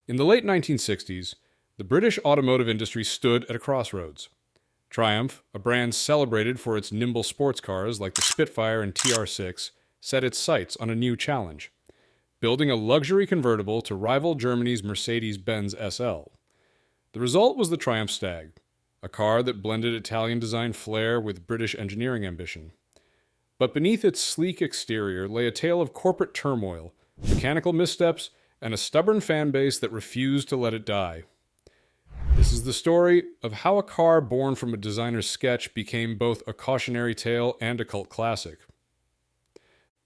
In the late 1960s, the British automotive industry stood at a crossroads. Triumph, a brand celebrated for its nimble sports cars like the Spitfire and TR6, set its sights on a new challenge: building a luxury convertible to rival Germany's Mercedes-Benz SL. The result was the Triumph Stag, a car that blended Italian design flair with British engineering ambition. But beneath its sleek exterior lay a tale of corporate turmoil, mechanical missteps, and a stubborn fan base that refused to let it die. This is the story of how a car born from a designer's sketch became both a cautionary tale and a cult classic.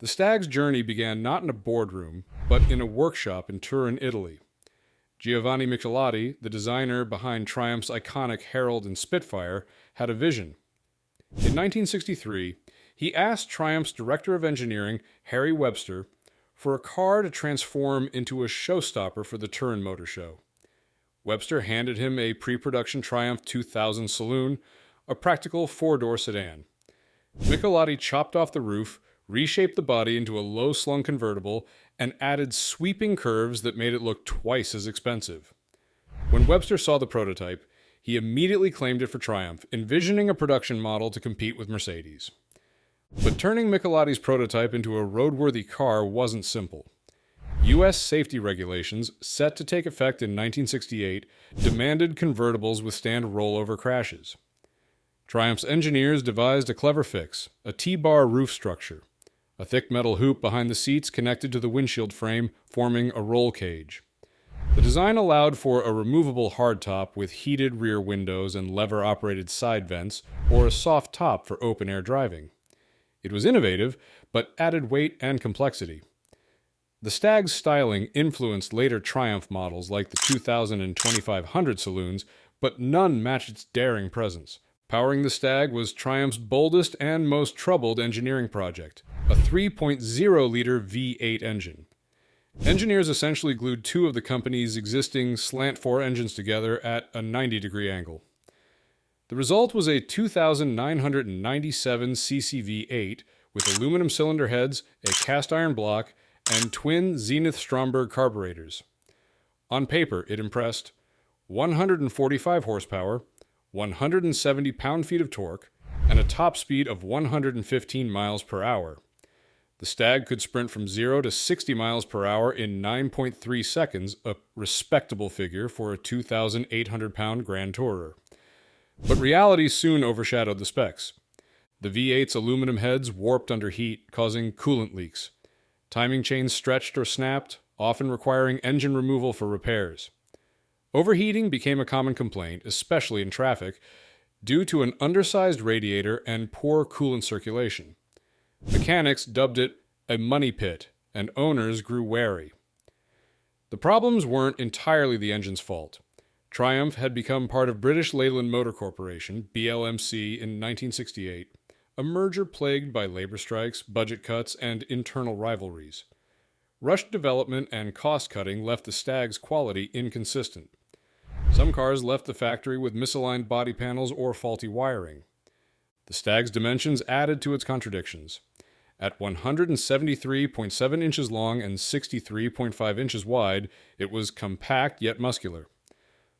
The Stag's journey began not in a boardroom, but in a workshop in Turin, Italy. Giovanni Michelotti, the designer behind Triumph's iconic Herald and Spitfire, had a vision. In 1963, he asked Triumph's director of engineering, Harry Webster, for a car to transform into a showstopper for the Turin Motor Show. Webster handed him a pre-production Triumph 2000 saloon, a practical four-door sedan. Michelotti chopped off the roof, reshaped the body into a low-slung convertible, and added sweeping curves that made it look twice as expensive. When Webster saw the prototype, he immediately claimed it for Triumph, envisioning a production model to compete with Mercedes. But turning Michelotti's prototype into a roadworthy car wasn't simple. U.S. safety regulations, set to take effect in 1968, demanded convertibles withstand rollover crashes. Triumph's engineers devised a clever fix: a T-bar roof structure. A thick metal hoop behind the seats connected to the windshield frame, forming a roll cage. The design allowed for a removable hardtop with heated rear windows and lever-operated side vents, or a soft top for open-air driving. It was innovative, but added weight and complexity. The Stag's styling influenced later Triumph models like the 2000 and 2500 saloons, but none matched its daring presence. Powering the Stag was Triumph's boldest and most troubled engineering project, a 3.0-liter V8 engine. Engineers essentially glued two of the company's existing slant-4 engines together at a 90-degree angle. The result was a 2,997 cc V8 with aluminum cylinder heads, a cast-iron block, and twin Zenith-Stromberg carburetors. On paper, it impressed: 145 horsepower, 170 pound-feet of torque, and a top speed of 115 miles per hour. The Stag could sprint from 0 to 60 miles per hour in 9.3 seconds, a respectable figure for a 2,800-pound Grand Tourer. But reality soon overshadowed the specs. The V8's aluminum heads warped under heat, causing coolant leaks. Timing chains stretched or snapped, often requiring engine removal for repairs. Overheating became a common complaint, especially in traffic, due to an undersized radiator and poor coolant circulation. Mechanics dubbed it a money pit, and owners grew wary. The problems weren't entirely the engine's fault. Triumph had become part of British Leyland Motor Corporation, BLMC, in 1968, a merger plagued by labor strikes, budget cuts, and internal rivalries. Rushed development and cost-cutting left the Stag's quality inconsistent. Some cars left the factory with misaligned body panels or faulty wiring. The Stag's dimensions added to its contradictions. At 173.7 inches long and 63.5 inches wide, it was compact yet muscular.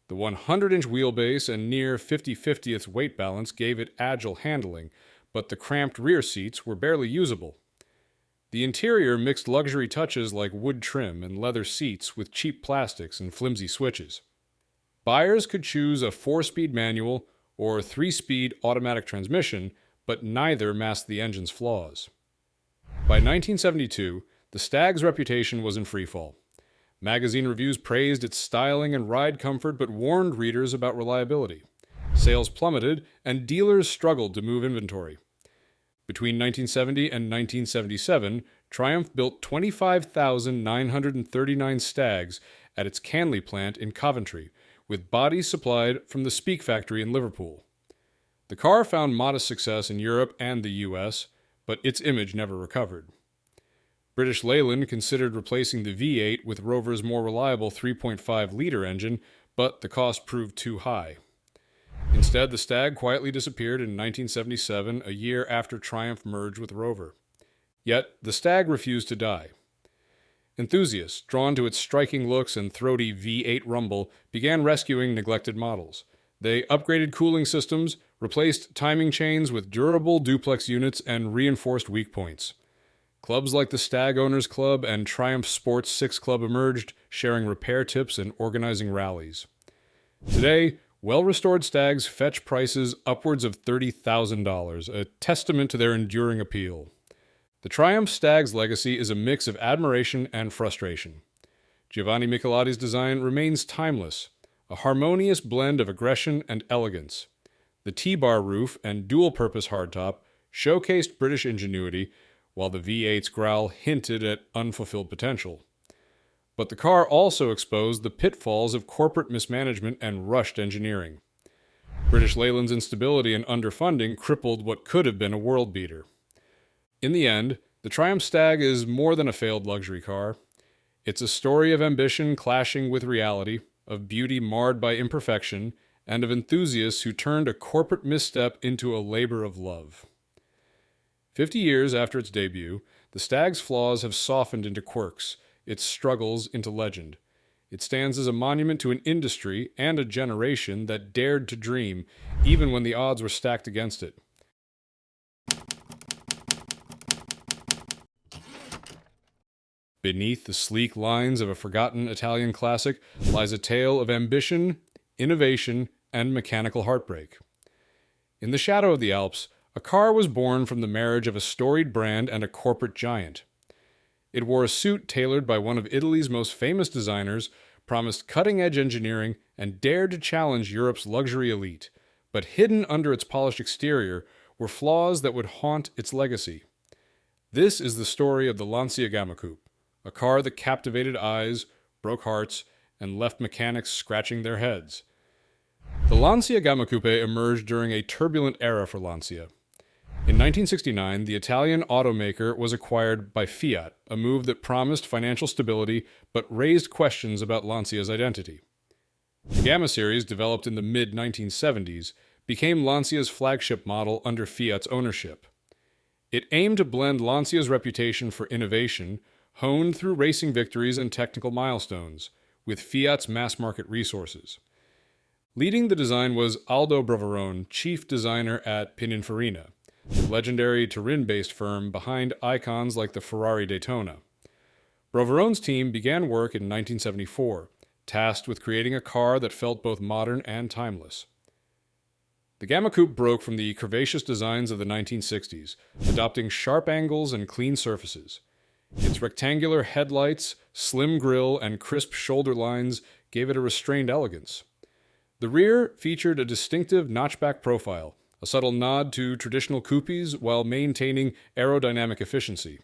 The 100-inch wheelbase and near 50/50th weight balance gave it agile handling, but the cramped rear seats were barely usable. The interior mixed luxury touches like wood trim and leather seats with cheap plastics and flimsy switches. Buyers could choose a 4-speed manual or 3-speed automatic transmission, but neither masked the engine's flaws. By 1972, the Stag's reputation was in freefall. Magazine reviews praised its styling and ride comfort, but warned readers about reliability. Sales plummeted, and dealers struggled to move inventory. Between 1970 and 1977, Triumph built 25,939 Stags at its Canley plant in Coventry, with bodies supplied from the Speak factory in Liverpool. The car found modest success in Europe and the US, but its image never recovered. British Leyland considered replacing the V8 with Rover's more reliable 3.5-liter engine, but the cost proved too high. Instead, the Stag quietly disappeared in 1977, a year after Triumph merged with Rover. Yet, the Stag refused to die. Enthusiasts, drawn to its striking looks and throaty V8 rumble, began rescuing neglected models. They upgraded cooling systems, replaced timing chains with durable duplex units, and reinforced weak points. Clubs like the Stag Owners Club and Triumph Sports 6 Club emerged, sharing repair tips and organizing rallies. Today, well-restored Stags fetch prices upwards of $30,000, a testament to their enduring appeal. The Triumph Stag's legacy is a mix of admiration and frustration. Giovanni Michelotti's design remains timeless, a harmonious blend of aggression and elegance. The T-bar roof and dual-purpose hardtop showcased British ingenuity, while the V8's growl hinted at unfulfilled potential. But the car also exposed the pitfalls of corporate mismanagement and rushed engineering. British Leyland's instability and underfunding crippled what could have been a world beater. In the end, the Triumph Stag is more than a failed luxury car. It's a story of ambition clashing with reality, of beauty marred by imperfection, and of enthusiasts who turned a corporate misstep into a labor of love. 50 years after its debut, the Stag's flaws have softened into quirks, its struggles into legend. It stands as a monument to an industry and a generation that dared to dream, even when the odds were stacked against it. Beneath the sleek lines of a forgotten Italian classic lies a tale of ambition, innovation, and mechanical heartbreak. In the shadow of the Alps, a car was born from the marriage of a storied brand and a corporate giant. It wore a suit tailored by one of Italy's most famous designers, promised cutting-edge engineering, and dared to challenge Europe's luxury elite. But hidden under its polished exterior were flaws that would haunt its legacy. This is the story of the Lancia Gamma Coupe, a car that captivated eyes, broke hearts, and left mechanics scratching their heads. The Lancia Gamma Coupé emerged during a turbulent era for Lancia. In 1969, the Italian automaker was acquired by Fiat, a move that promised financial stability but raised questions about Lancia's identity. The Gamma series, developed in the mid-1970s, became Lancia's flagship model under Fiat's ownership. It aimed to blend Lancia's reputation for innovation, honed through racing victories and technical milestones, with Fiat's mass-market resources. Leading the design was Aldo Braverone, chief designer at Pininfarina, the legendary Turin-based firm behind icons like the Ferrari Daytona. Braverone's team began work in 1974, tasked with creating a car that felt both modern and timeless. The Gamma Coupe broke from the curvaceous designs of the 1960s, adopting sharp angles and clean surfaces. Its rectangular headlights, slim grille, and crisp shoulder lines gave it a restrained elegance. The rear featured a distinctive notchback profile, a subtle nod to traditional coupes while maintaining aerodynamic efficiency.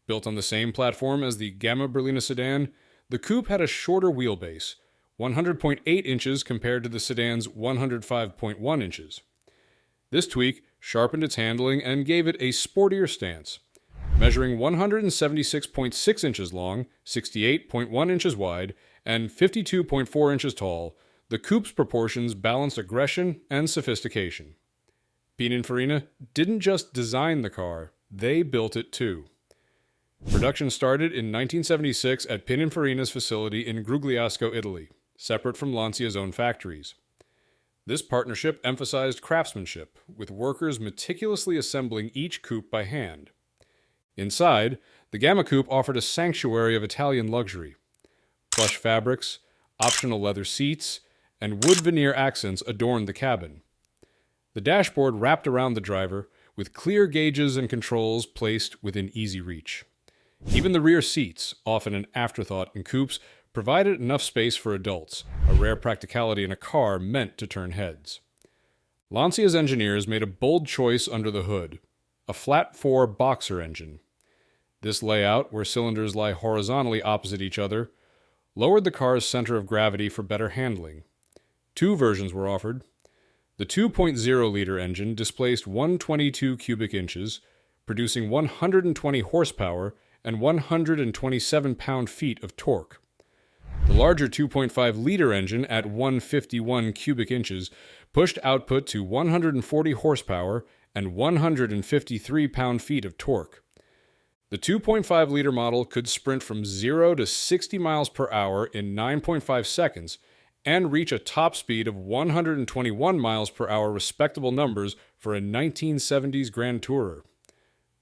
Built on the same platform as the Gamma Berlina sedan, the coupe had a shorter wheelbase, 100.8 inches compared to the sedan's 105.1 inches. This tweak sharpened its handling and gave it a sportier stance. Measuring 176.6 inches long, 68.1 inches wide, and 52.4 inches tall, the coupe's proportions balanced aggression and sophistication. Pininfarina didn't just design the car, they built it too. Production started in 1976 at Pininfarina's facility in Grugliasco, Italy, separate from Lancia's own factories. This partnership emphasized craftsmanship, with workers meticulously assembling each coupe by hand. Inside, the Gamma Coupe offered a sanctuary of Italian luxury. Plush fabrics, optional leather seats, and wood veneer accents adorned the cabin. The dashboard wrapped around the driver, with clear gauges and controls placed within easy reach. Even the rear seats, often an afterthought in coupes, provided enough space for adults, a rare practicality in a car meant to turn heads. Lancia's engineers made a bold choice under the hood, a flat-4 boxer engine. This layout, where cylinders lie horizontally opposite each other, lowered the car's center of gravity for better handling. Two versions were offered. The 2.0-liter engine displaced 122 cubic inches, producing 120 horsepower and 127 pound-feet of torque. The larger 2.5-liter engine at 151 cubic inches pushed output to 140 horsepower and 153 pound-feet of torque. The The 2.5-liter model could sprint from 0 to 60 miles per hour in 9.5 seconds and reach a top speed of 121 miles per hour, respectable numbers for a 1970s Grand Tourer.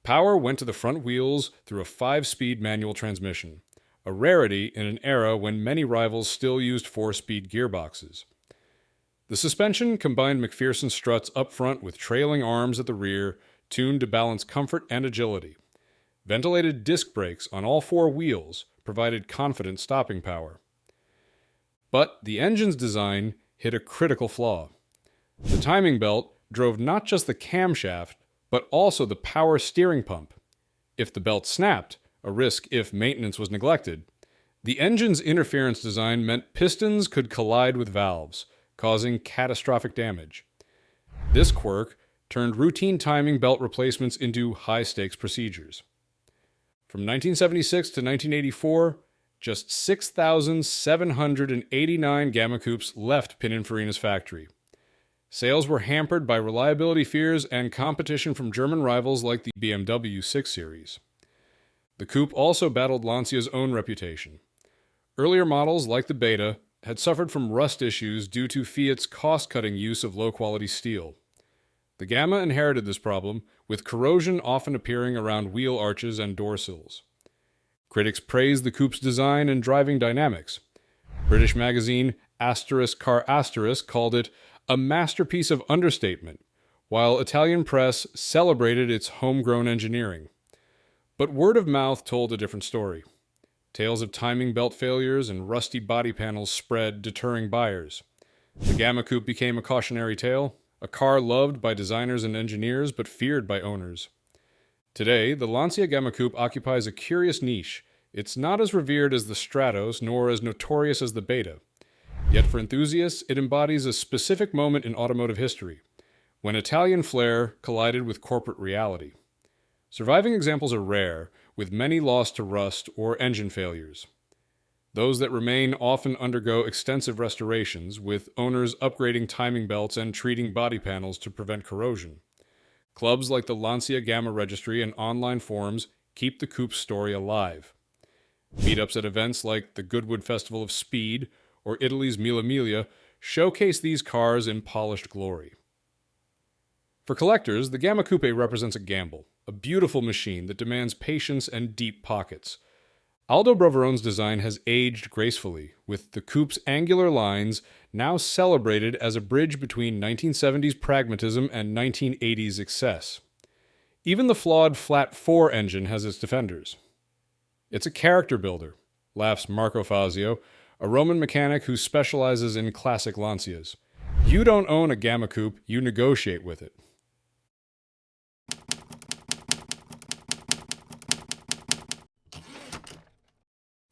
Power went to the front wheels through a 5-speed manual transmission, a rarity in an era when many rivals still used 4-speed gearboxes. The suspension combined McPherson struts up front with trailing arms at the rear, tuned to balance comfort and agility. Ventilated disc brakes on all 4 wheels provided confident stopping power. But the engine's design hit a critical flaw. The timing belt drove not just the camshaft, but also the power steering pump. If the belt snapped, a risk if maintenance was neglected, the engine's interference design meant pistons could collide with valves, causing catastrophic damage. This quirk turned routine timing belt replacements into high-stakes procedures. From 1976 to 1984, just 6,789 Gamma Coupes left Pininfarina's factory. Sales were hampered by reliability fears and competition from German rivals like the BMW 6 Series. The coupe also battled Lancia's own reputation. Earlier models, like the Beta, had suffered from rust issues due to Fiat's cost-cutting use of low-quality steel. The Gamma inherited this problem, with corrosion often appearing around wheel arches and door sills. Critics praised the coupe's design and driving dynamics. British magazine *Car* called it a masterpiece of understatement, while Italian press celebrated its homegrown engineering. But word of mouth told a different story. Tales of timing belt failures and rusty body panels spread, deterring buyers. The Gamma Coupe became a cautionary tale, a car loved by designers and engineers but feared by owners. Today, the Lancia Gamma Coupe occupies a curious niche. It's not as revered as the Stratos, nor as notorious as the Beta. Yet for enthusiasts, it embodies a specific moment in automotive history, when Italian flair collided with corporate reality. Surviving examples are rare, with many lost to rust or engine failures. Those that remain often undergo extensive restorations, with owners upgrading timing belts and treating body panels to prevent corrosion. Clubs like the Lancia Gamma Registry and online forums keep the coupe's story alive. Meetups at events like the Goodwood Festival of Speed or Italy's Mille Miglia showcase these cars in polished glory. For collectors, the Gamma Coupe represents a gamble, a beautiful machine that demands patience and deep pockets. Aldo Broverone's design has aged gracefully, with the coupe's angular lines now celebrated as a bridge between 1970s pragmatism and 1980s excess. Even the flawed flat-4 engine has its defenders. It's a character builder, laughs Marco Fazio, a Roman mechanic who specializes in classic Lancias. You don't own a Gamma Coupe, you negotiate with it.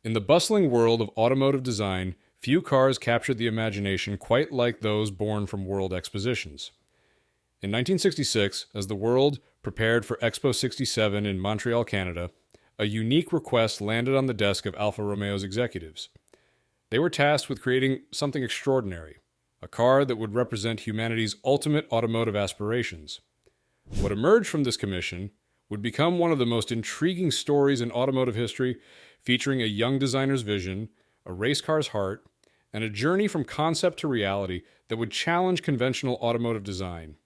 In the bustling world of automotive design, few cars captured the imagination quite like those born from World Expositions. In 1966, as the world prepared for Expo 67 in Montreal, Canada, a unique request landed on the desk of Alfa Romeo's executives. They were tasked with creating something extraordinary, a car that would represent humanity's ultimate automotive aspirations. What emerged from this commission would become one of the most intriguing stories in automotive history, featuring a young designer's vision, a race car's heart, and a journey from concept to reality that would challenge conventional automotive design.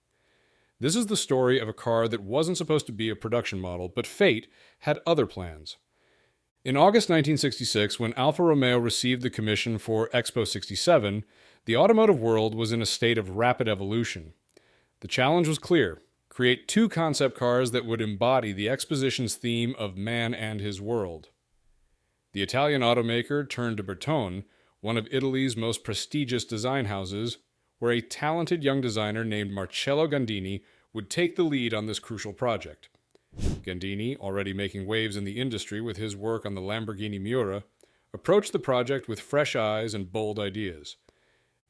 This is the story of a car that wasn't supposed to be a production model, but fate had other plans. In August 1966, when Alfa Romeo received the commission for Expo 67, the automotive world was in a state of rapid evolution. The challenge was clear: create 2 concept cars that would embody the exposition's theme of man and his world. The Italian automaker turned to Bertone, one of Italy's most prestigious design houses, where a talented young designer named Marcello Gandini would take the lead on this crucial project. Gandini, already making waves in the industry with his work on the Lamborghini Miura, approached the project with fresh eyes and bold ideas.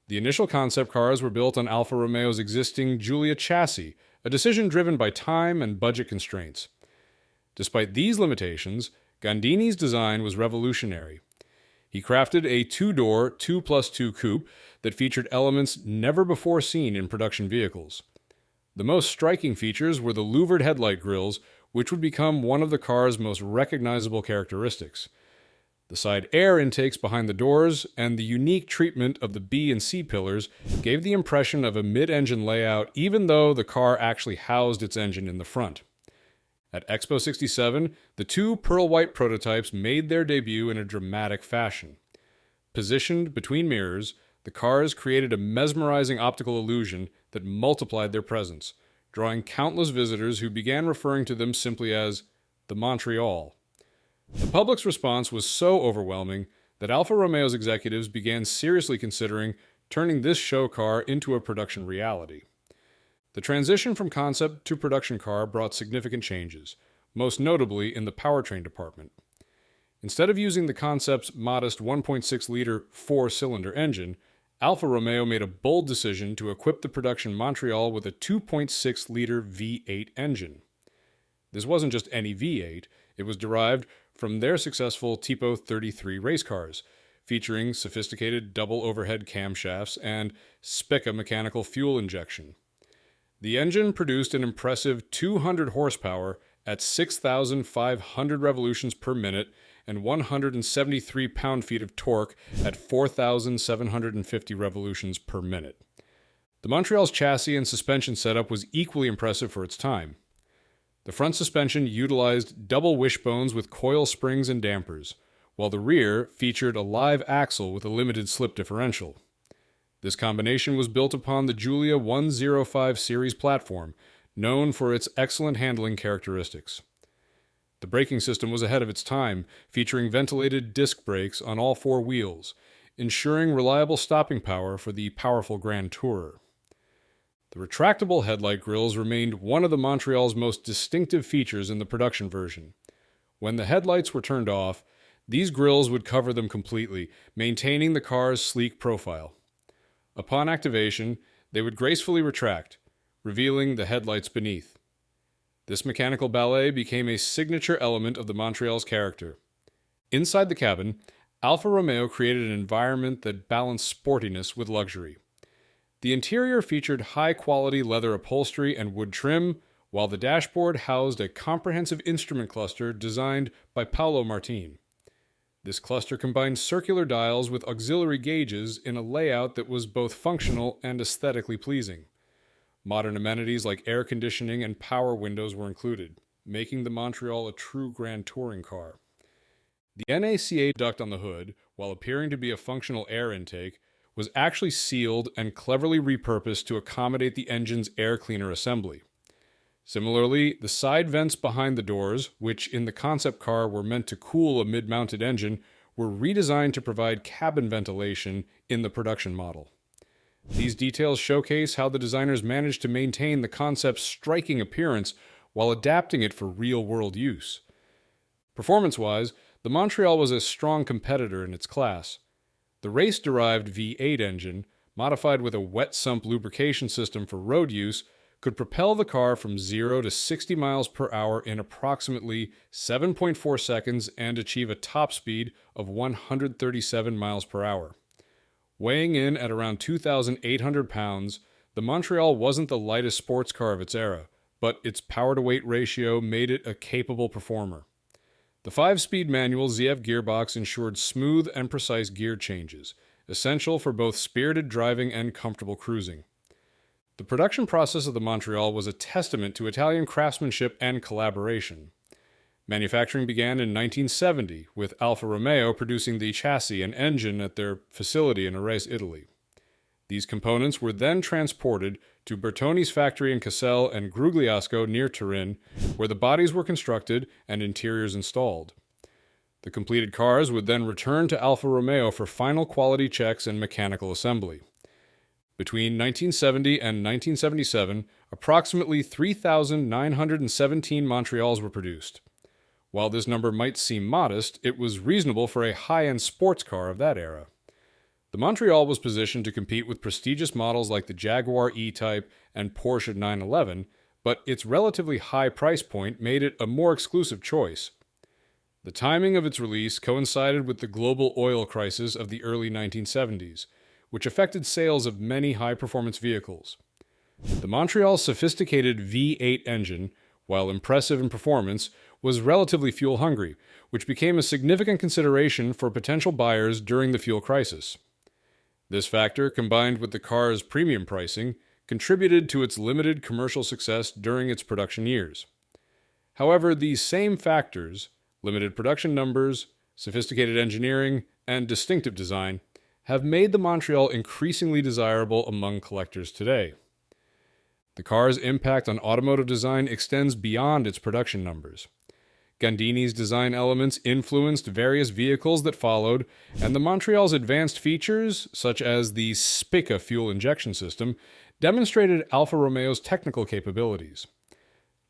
The initial concept cars were built on Alfa Romeo's existing Giulia chassis, a decision driven by time and budget constraints. Despite these limitations, Gandini's design was revolutionary. He crafted a 2-door 2+2 coupe that featured elements never before seen in production vehicles. The most striking features were the louvered headlight grills, which would become one of the car's most recognizable characteristics. The side air intakes behind the doors and the unique treatment of the B and C pillars gave the impression of a mid-engine layout even though the car actually housed its engine in the front. At Expo 67, the two pearl-white prototypes made their debut in a dramatic fashion. Positioned between mirrors, the cars created a mesmerizing optical illusion that multiplied their presence, drawing countless visitors who began referring to them simply as the Montreal. The public's response was so overwhelming that Alfa Romeo's executives began seriously considering turning this show car into a production reality. The transition from concept to production car brought significant changes, most notably in the powertrain department. Instead of using the concept's modest 1.6-liter four-cylinder engine, Alfa Romeo made a bold decision to equip the production Montreal with a 2.6-liter V8 engine. This wasn't just any V8, it was derived from their successful Tipo 33 race cars, featuring sophisticated double overhead camshafts and Spica mechanical fuel injection. The engine produced an impressive 200 horsepower at 6,500 revolutions per minute and 173 pound-feet of torque at 4,750 revolutions per minute. The Montreal's chassis and suspension setup was equally impressive for its time. The front suspension utilized double wishbones with coil springs and dampers, while the rear featured a live axle with a limited slip differential. This combination was built upon the Giulia 105 series platform, known for its excellent handling characteristics. The braking system was ahead of its time, featuring ventilated disc brakes on all four wheels, ensuring reliable stopping power for the powerful Grand Tourer. The retractable headlight grills remained one of the Montreal's most distinctive features in the production version. When the headlights were turned off, these grills would cover them completely, maintaining the car's sleek profile. Upon activation, they would gracefully retract, revealing the headlights beneath. This mechanical ballet became a signature element of the Montreal's character. Inside the cabin, Alfa Romeo created an environment that balanced sportiness with luxury. The interior featured high-quality leather upholstery and wood trim, while the dashboard housed a comprehensive instrument cluster designed by Paolo Martin. This cluster combined circular dials with auxiliary gauges in a layout that was both functional and aesthetically pleasing. Modern amenities like air conditioning and power windows were included, making the Montreal a true grand touring car. The NACA duct on the hood, while appearing to be a functional air intake, was actually sealed and cleverly repurposed to accommodate the engine's air cleaner assembly. Similarly, the side vents behind the doors, which in the concept car were meant to cool a mid-mounted engine, were redesigned to provide cabin ventilation in the production model. These details showcase how the designers managed to maintain the concept's striking appearance while adapting it for real-world use. Performance-wise, the Montreal was a strong competitor in its class. The race-derived V8 engine, modified with a wet sump lubrication system for road use, could propel the car from 0 to 60 miles per hour in approximately 7.4 seconds and achieve a top speed of 137 miles per hour. Weighing in at around 2,800 pounds, the Montreal wasn't the lightest sports car of its era, but its power-to-weight ratio made it a capable performer. The 5-speed manual ZF gearbox ensured smooth and precise gear changes, essential for both spirited driving and comfortable cruising. The production process of the Montreal was a testament to Italian craftsmanship and collaboration. Manufacturing began in 1970, with Alfa Romeo producing the chassis and engine at their facility in Arese, Italy. These components were then transported to Bertoni's factory in Cassel and Grugliasco near Turin, where the bodies were constructed and interiors installed. The completed cars would then return to Alfa Romeo for final quality checks and mechanical assembly. Between 1970 and 1977, approximately 3,917 Montreals were produced. While this number might seem modest, it was reasonable for a high-end sports car of that era. The Montreal was positioned to compete with prestigious models like the Jaguar E-Type and Porsche 911, but its relatively high price point made it a more exclusive choice. The timing of its release coincided with the global oil crisis of the early 1970s, which affected sales of many high-performance vehicles. The Montreal's sophisticated V8 engine, while impressive in performance, was relatively fuel-hungry, which became a significant consideration for potential buyers during the fuel crisis. This factor, combined with the car's premium pricing, contributed to its limited commercial success during its production years. However, these same factors, limited production numbers, sophisticated engineering, and distinctive design, have made the Montreal increasingly desirable among collectors today. The car's impact on automotive design extends beyond its production numbers. Gandini's design elements influenced various vehicles that followed, and the Montreal's advanced features, such as the Spica fuel injection system, demonstrated Alfa Romeo's technical capabilities.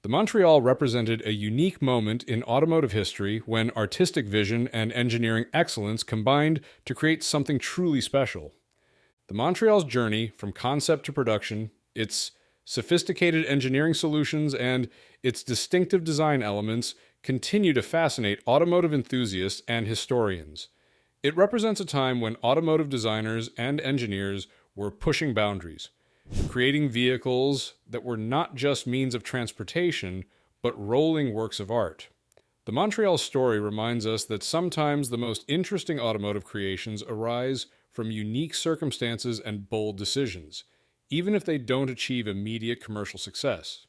The Montreal represented a unique moment in automotive history when artistic vision and engineering excellence combined to create something truly special. The Montreal's journey from concept to production, its sophisticated engineering solutions, and its distinctive design elements continue to fascinate automotive enthusiasts and historians. It represents a time when automotive designers and engineers were pushing boundaries, creating vehicles that were not just means of transportation, but rolling works of art. The Montreal story reminds us that sometimes the most interesting automotive creations arise from unique circumstances and bold decisions, even if they don't achieve immediate commercial success.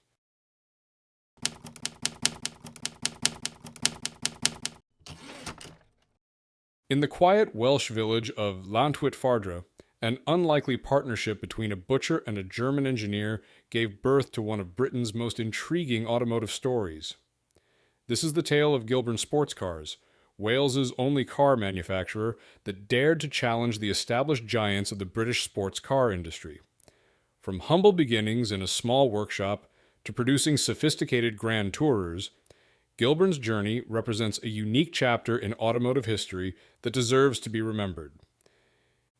In the quiet Welsh village of Llantwit an unlikely partnership between a butcher and a German engineer gave birth to one of Britain's most intriguing automotive stories. This is the tale of Gilbern Sports Cars, Wales's only car manufacturer that dared to challenge the established giants of the British sports car industry. From humble beginnings in a small workshop to producing sophisticated grand tourers, Gilbern's journey represents a unique chapter in automotive history that deserves to be remembered.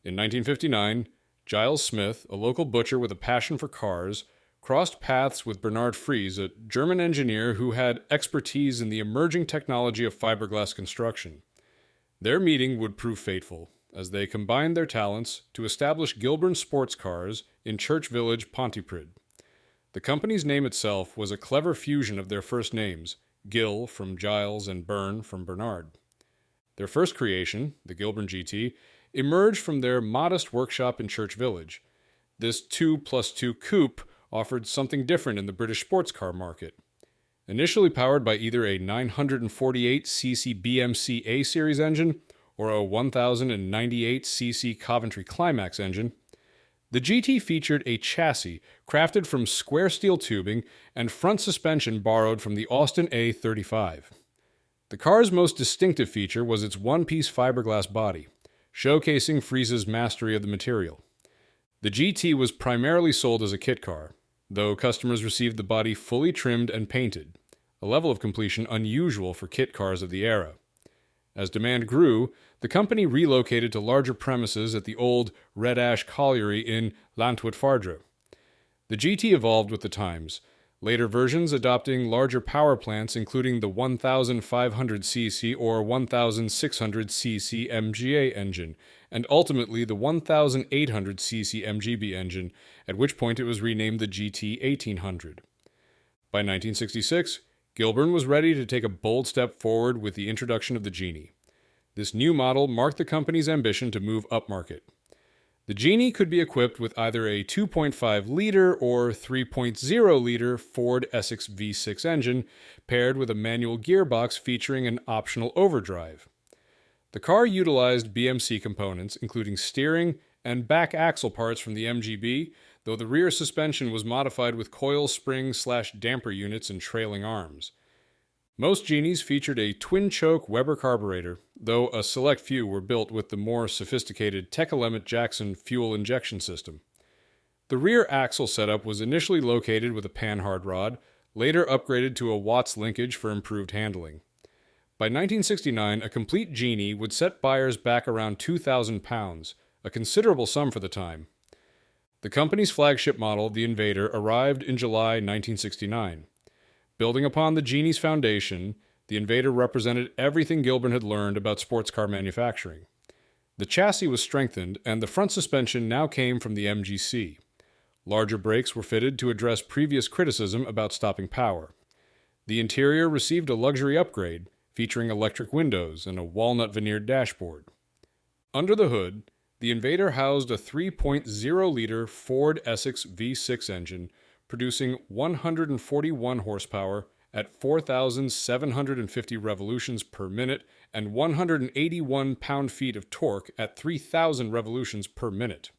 In 1959, Giles Smith, a local butcher with a passion for cars, crossed paths with Bernard Fries, a German engineer who had expertise in the emerging technology of fiberglass construction. Their meeting would prove fateful, as they combined their talents to establish Gilbern Sports Cars in Church Village, Pontypridd. The company's name itself was a clever fusion of their first names, Gil from Giles and Bern from Bernard. Their first creation, the Gilbern GT, emerged from their modest workshop in Church Village. This 2+2 coupe offered something different in the British sports car market. Initially powered by either a 948cc BMC A-Series engine or a 1098cc Coventry Climax engine, the GT featured a chassis crafted from square steel tubing and front suspension borrowed from the Austin A35. The car's most distinctive feature was its one-piece fiberglass body, showcasing Fries's mastery of the material. The GT was primarily sold as a kit car, though customers received the body fully trimmed and painted, a level of completion unusual for kit cars of the era. As demand grew, the company relocated to larger premises at the old Red Ash Colliery in Llantwit. The GT evolved with the times, later versions adopting larger power plants including the 1500cc or 1600cc MGA engine, and ultimately the 1800cc MGB engine, at which point it was renamed the GT 1800. By 1966, Gilbern was ready to take a bold step forward with the introduction of the Genie. This new model marked the company's ambition to move upmarket. The Genie could be equipped with either a 2.5-liter or 3.0-liter Ford Essex V6 engine, paired with a manual gearbox featuring an optional overdrive. The car utilized BMC components, including steering and back axle parts from the MGB, though the rear suspension was modified with coil spring/damper units and trailing arms. Most Genies featured a twin-choke Weber carburetor, though a select few were built with the more sophisticated Tech-Element-Jackson fuel injection system. The rear axle setup was initially located with a panhard rod, later upgraded to a Watts linkage for improved handling. By 1969, a complete Genie would set buyers back around £2,000, a considerable sum for the time. The company's flagship model, the Invader, arrived in July 1969. Building upon the Genie's foundation, the Invader represented everything Gilbern had learned about sports car manufacturing. The chassis was strengthened, and the front suspension now came from the MGC. Larger brakes were fitted to address previous criticism about stopping power. The interior received a luxury upgrade, featuring electric windows and a walnut veneered dashboard. Under the hood, the Invader housed a 3.0-liter Ford Essex V6 engine, producing 141 horsepower at 4,750 revolutions per minute and 181 pound-feet of torque at 3,000 revolutions per minute.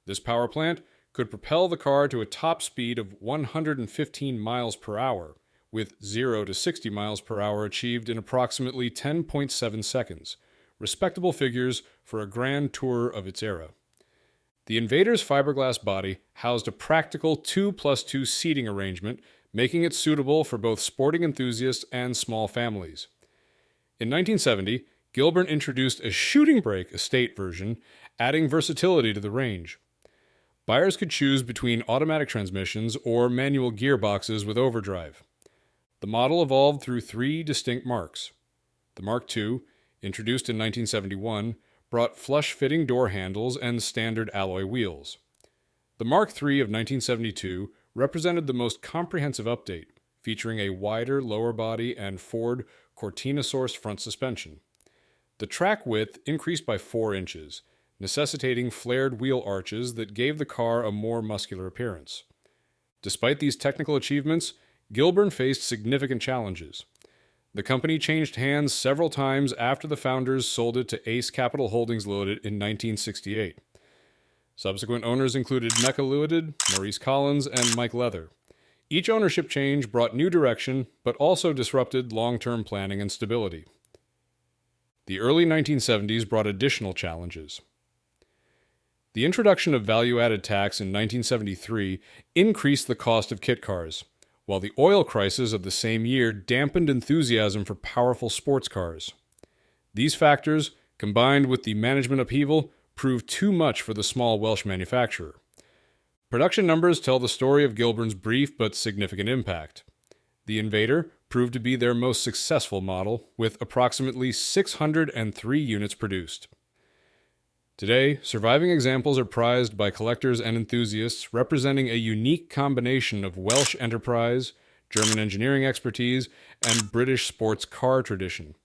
This power plant could propel the car to a top speed of 115 miles per hour, with 0 to 60 miles per hour achieved in approximately 10.7 seconds, respectable figures for a grand tour of its era. The Invader's fiberglass body housed a practical 2+2 seating arrangement, making it suitable for both sporting enthusiasts and small families. In 1970, Gilbern introduced a shooting brake estate version, adding versatility to the range. Buyers could choose between automatic transmissions or manual gearboxes with overdrive. The model evolved through 3 distinct marques. The Mark II, introduced in 1971, brought flush-fitting door handles and standard alloy wheels. The Mark III of 1972 represented the most comprehensive update, featuring a wider lower body and Ford Cortina-sourced front suspension. The track width increased by 4 inches, necessitating flared wheel arches that gave the car a more muscular appearance. Despite these technical achievements, Gilbern faced significant challenges. The company changed hands several times after the founders sold it to Ace Capital Holdings Limited in 1968. Subsequent owners included Mecca Limited, Maurice Collins, and Mike Leather. Each ownership change brought new direction, but also disrupted long-term planning and stability. The early 1970s brought additional challenges. The introduction of value-added tax in 1973 increased the cost of kit cars, while the oil crisis of the same year dampened enthusiasm for powerful sports cars. These factors, combined with the management upheaval, proved too much for the small Welsh manufacturer. Production numbers tell the story of Gilbern's brief but significant impact. The Invader proved to be their most successful model, with approximately 603 units produced. Today, surviving examples are prized by collectors and enthusiasts, representing a unique combination of Welsh enterprise, German engineering expertise, and British sports car tradition.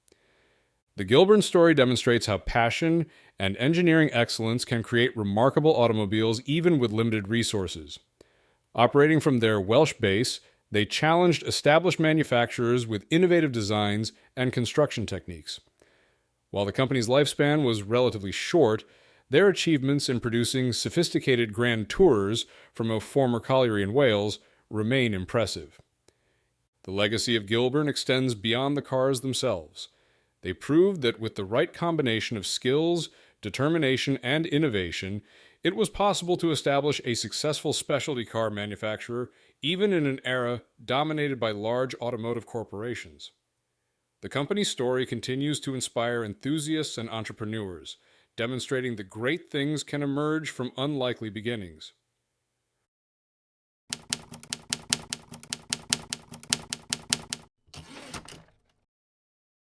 The Gilbern story demonstrates how passion and engineering excellence can create remarkable automobiles even with limited resources. Operating from their Welsh base, they challenged established manufacturers with innovative designs and construction techniques. While the company's lifespan was relatively short, their achievements in producing sophisticated grand tourers from a former colliery in Wales remain impressive. The legacy of Gilbern extends beyond the cars themselves. They proved that with the right combination of skills, determination, and innovation, it was possible to establish a successful specialty car manufacturer even in an era dominated by large automotive corporations. The company's story continues to inspire enthusiasts and entrepreneurs, demonstrating that great things can emerge from unlikely beginnings.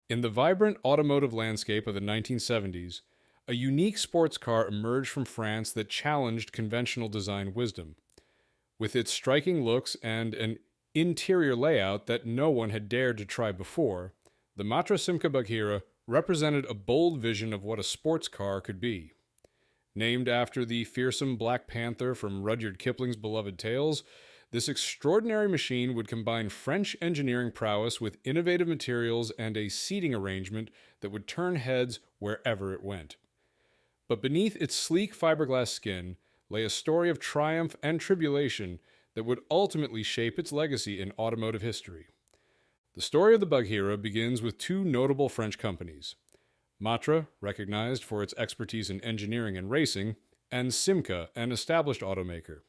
In the vibrant automotive landscape of the 1970s, a unique sports car emerged from France that challenged conventional design wisdom. With its striking looks and an interior layout that no one had dared to try before, the Matra Simca Bagheera represented a bold vision of what a sports car could be. Named after the fearsome Black Panther from Rudyard Kipling's beloved tales, this extraordinary machine would combine French engineering prowess with innovative materials and a seating arrangement that would turn heads wherever it went. But beneath its sleek fiberglass skin lay a story of triumph and tribulation that would ultimately shape its legacy in automotive history. The story of the Bagheera begins with 2 notable French companies, Matra, recognized for its expertise in engineering and racing, and Simca, an established automaker.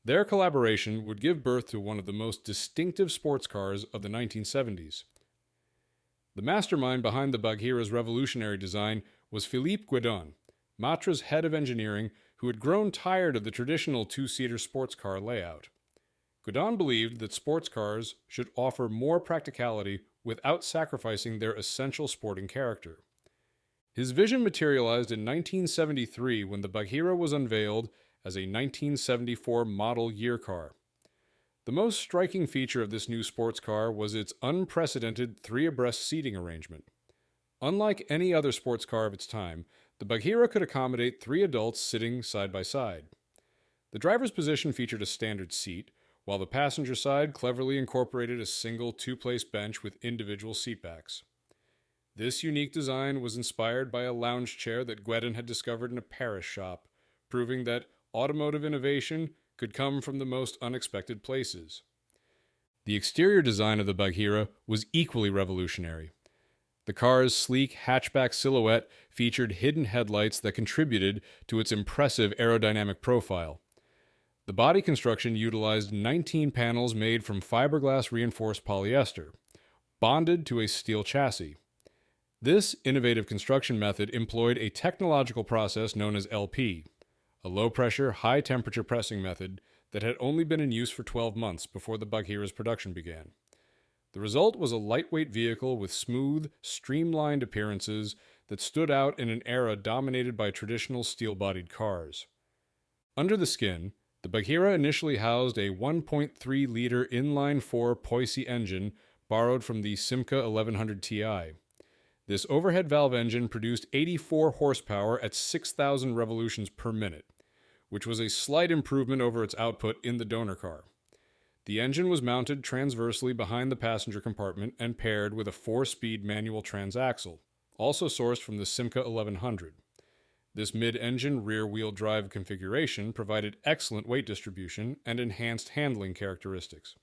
Their collaboration would give birth to one of the most distinctive sports cars of the 1970s. The mastermind behind the Bagheera's revolutionary design was Philippe Guidon, Matra's head of engineering, who had grown tired of the traditional 2-seater sports car layout. Guidon believed that sports cars should offer more practicality without sacrificing their essential sporting character. His vision materialized in 1973 when the Bagheera was unveiled as a 1974 model year car. The most striking feature of this new sports car was its unprecedented three-abreast seating arrangement. Unlike any other sports car of its time, the Bagheera could accommodate 3 adults sitting side by side. The driver's position featured a standard seat, while the passenger side cleverly incorporated a single 2-place bench with individual seatbacks. This unique design was inspired by a lounge chair that Guedin had discovered in a Paris shop, proving that automotive innovation could come from the most unexpected places. The exterior design of the Bagheera was equally revolutionary. The car's sleek hatchback silhouette featured hidden headlights that contributed to its impressive aerodynamic profile. The body construction utilized 19 panels made from fiberglass reinforced polyester, bonded to a steel chassis. This innovative construction method employed a technological process known as LP, a low-pressure, high-temperature pressing method that had only been in use for 12 months before the Bagheera's production began. The result was a lightweight vehicle with smooth, streamlined appearances that stood out in an era dominated by traditional steel-bodied cars. Under the skin, the Bagheera initially housed a 1.3-liter inline-4 Poissy engine borrowed from the Simca 1100 Ti. This overhead valve engine produced 84 horsepower at 6,000 revolutions per minute, which was a slight improvement over its output in the donor car. The engine was mounted transversely behind the passenger compartment and paired with a 4-speed manual transaxle, also sourced from the Simca 1100. This mid-engine rear-wheel drive configuration provided excellent weight distribution and enhanced handling characteristics.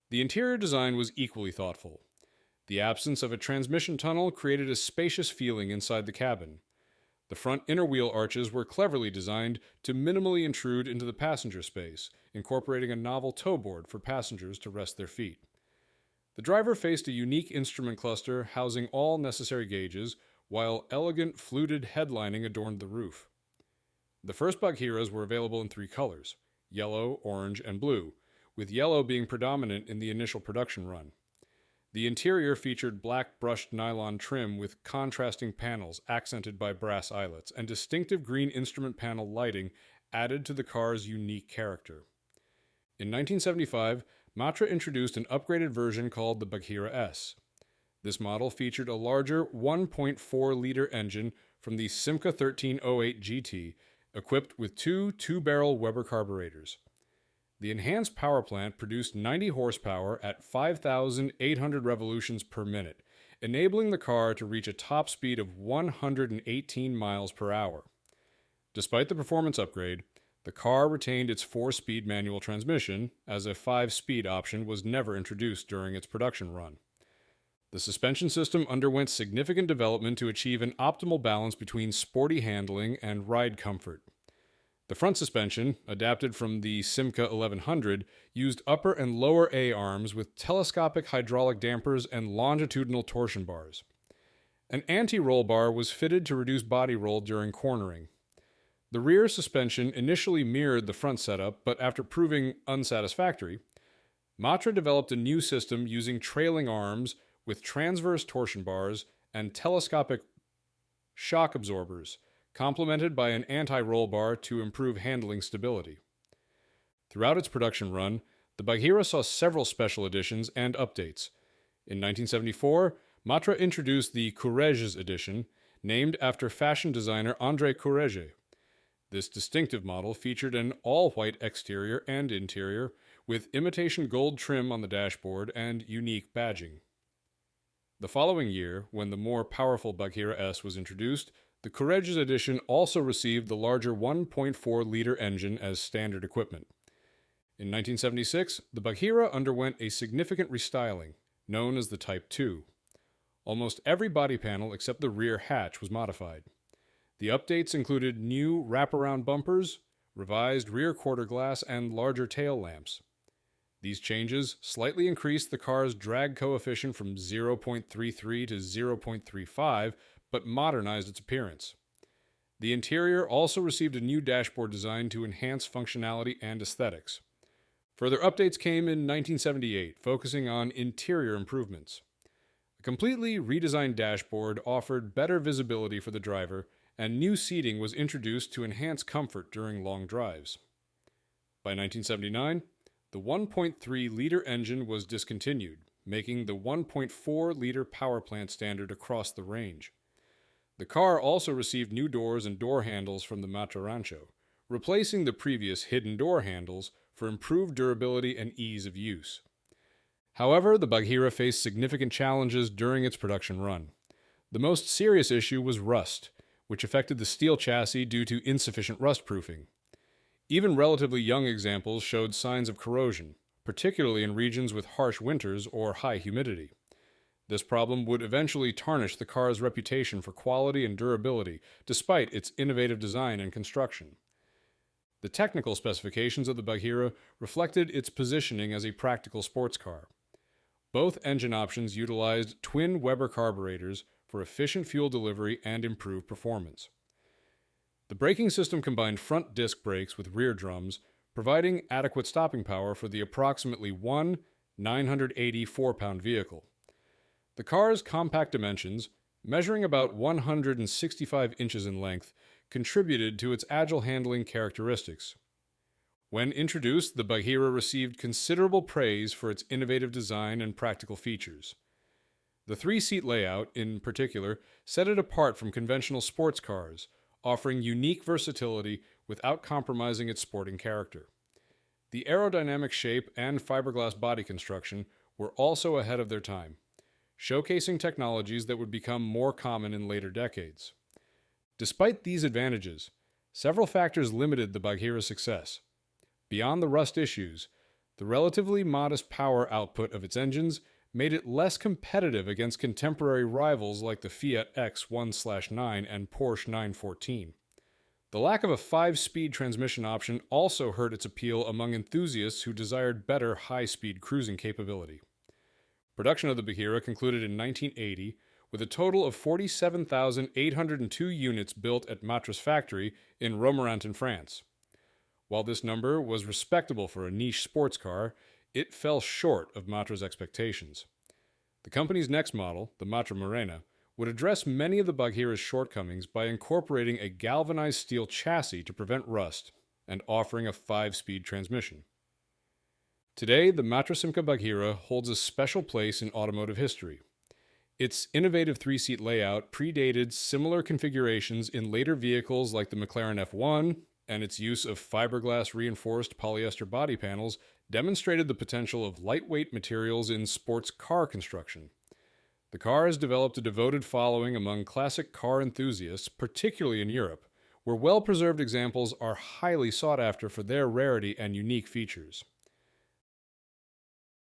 The interior design was equally thoughtful. The absence of a transmission tunnel created a spacious feeling inside the cabin. The front inner wheel arches were cleverly designed to minimally intrude into the passenger space, incorporating a novel tow board for passengers to rest their feet. The driver faced a unique instrument cluster housing all necessary gauges, while elegant fluted headlining adorned the roof. The first Bagheeras were available in 3 colors: yellow, orange, and blue, with yellow being predominant in the initial production run. The interior featured black brushed nylon trim with contrasting panels accented by brass eyelets, and distinctive green instrument panel lighting added to the car's unique character. In 1975, Matra introduced an upgraded version called the Bagheera S. This model featured a larger 1.4-liter engine from the Simca 1308 GT, equipped with 2 2-barrel Weber carburetors. The enhanced power plant produced 90 horsepower at 5,800 revolutions per minute, enabling the car to reach a top speed of 118 miles per hour. Despite the performance upgrade, the car retained its 4-speed manual transmission, as a 5-speed option was never introduced during its production run. The suspension system underwent significant development to achieve an optimal balance between sporty handling and ride comfort. The front suspension, adapted from the Simca 1100, used upper and lower A-arms with telescopic hydraulic dampers and longitudinal torsion bars. An anti-roll bar was fitted to reduce body roll during cornering. The rear suspension initially mirrored the front setup, but after proving unsatisfactory, Matra developed a new system using trailing arms with transverse torsion bars and telescopic shock absorbers, complemented by an anti-roll bar to improve handling stability. Throughout its production run, the Bagheera saw several special editions and updates. In 1974, Matra introduced the Courrèges edition, named after fashion designer André Courrèges. This distinctive model featured an all-white exterior and interior, with imitation gold trim on the dashboard and unique badging. The following year, when the more powerful Bagheera S was introduced, the Courrèges edition also received the larger 1.4-liter engine as standard equipment. In 1976, the Bagheera underwent a significant restyling, known as the Type 2. Almost every body panel except the rear hatch was modified. The updates included new wraparound bumpers, revised rear quarter glass, and larger tail lamps. These changes slightly increased the car's drag coefficient from 0.33 to 0.35, but modernized its appearance. The interior also received a new dashboard design to enhance functionality and aesthetics. Further updates came in 1978, focusing on interior improvements. A completely redesigned dashboard offered better visibility for the driver, and new seating was introduced to enhance comfort during long drives. By 1979, The 1.3-liter engine was discontinued, making the 1.4-liter power plant standard across the range. The car also received new doors and door handles from the Matra Rancho, replacing the previous hidden door handles for improved durability and ease of use. However, the Bagheera faced significant challenges during its production run. The most serious issue was rust, which affected the steel chassis due to insufficient rust proofing. Even relatively young examples showed signs of corrosion, particularly in regions with harsh winters or high humidity. This problem would eventually tarnish the car's reputation for quality and durability, despite its innovative design and construction. The technical specifications of the Bagheera reflected its positioning as a practical sports car. Both engine options utilized twin Weber carburetors for efficient fuel delivery and improved performance. The braking system combined front disc brakes with rear drums, providing adequate stopping power for the approximately 984-pound vehicle. The car's compact dimensions, measuring about 165 inches in length, contributed to its agile handling characteristics. When introduced, the Bagheera received considerable praise for its innovative design and practical features. The three-seat layout, in particular, set it apart from conventional sports cars, offering unique versatility without compromising its sporting character. The aerodynamic shape and fiberglass body construction were also ahead of their time, showcasing technologies that would become more common in later decades. Despite these advantages, several factors limited the Bagheera's success. Beyond the rust issues, the relatively modest power output of its engines made it less competitive against contemporary rivals like the Fiat X1/9 and Porsche 914. The lack of a 5-speed transmission option also hurt its appeal among enthusiasts who desired better high-speed cruising capability. Production of the Bagheera concluded in 1980, with a total of 47,802 units built at Matra's factory in Romorantin, France. While this number was respectable for a niche sports car, it fell short of Matra's expectations. The company's next model, the Matra Morena, would address many of the Bagheera's shortcomings by incorporating a galvanized steel chassis to prevent rust and offering a 5-speed transmission. Today, the Matra Simca Bagheera holds a special place in automotive history. Its innovative three-seat layout predated similar configurations in later vehicles like the McLaren F1, and its use of fiberglass-reinforced polyester body panels demonstrated the potential of lightweight materials in sports car construction. The car has developed a devoted following among classic car enthusiasts, particularly in Europe, where well-preserved examples are highly sought after for their rarity and unique features.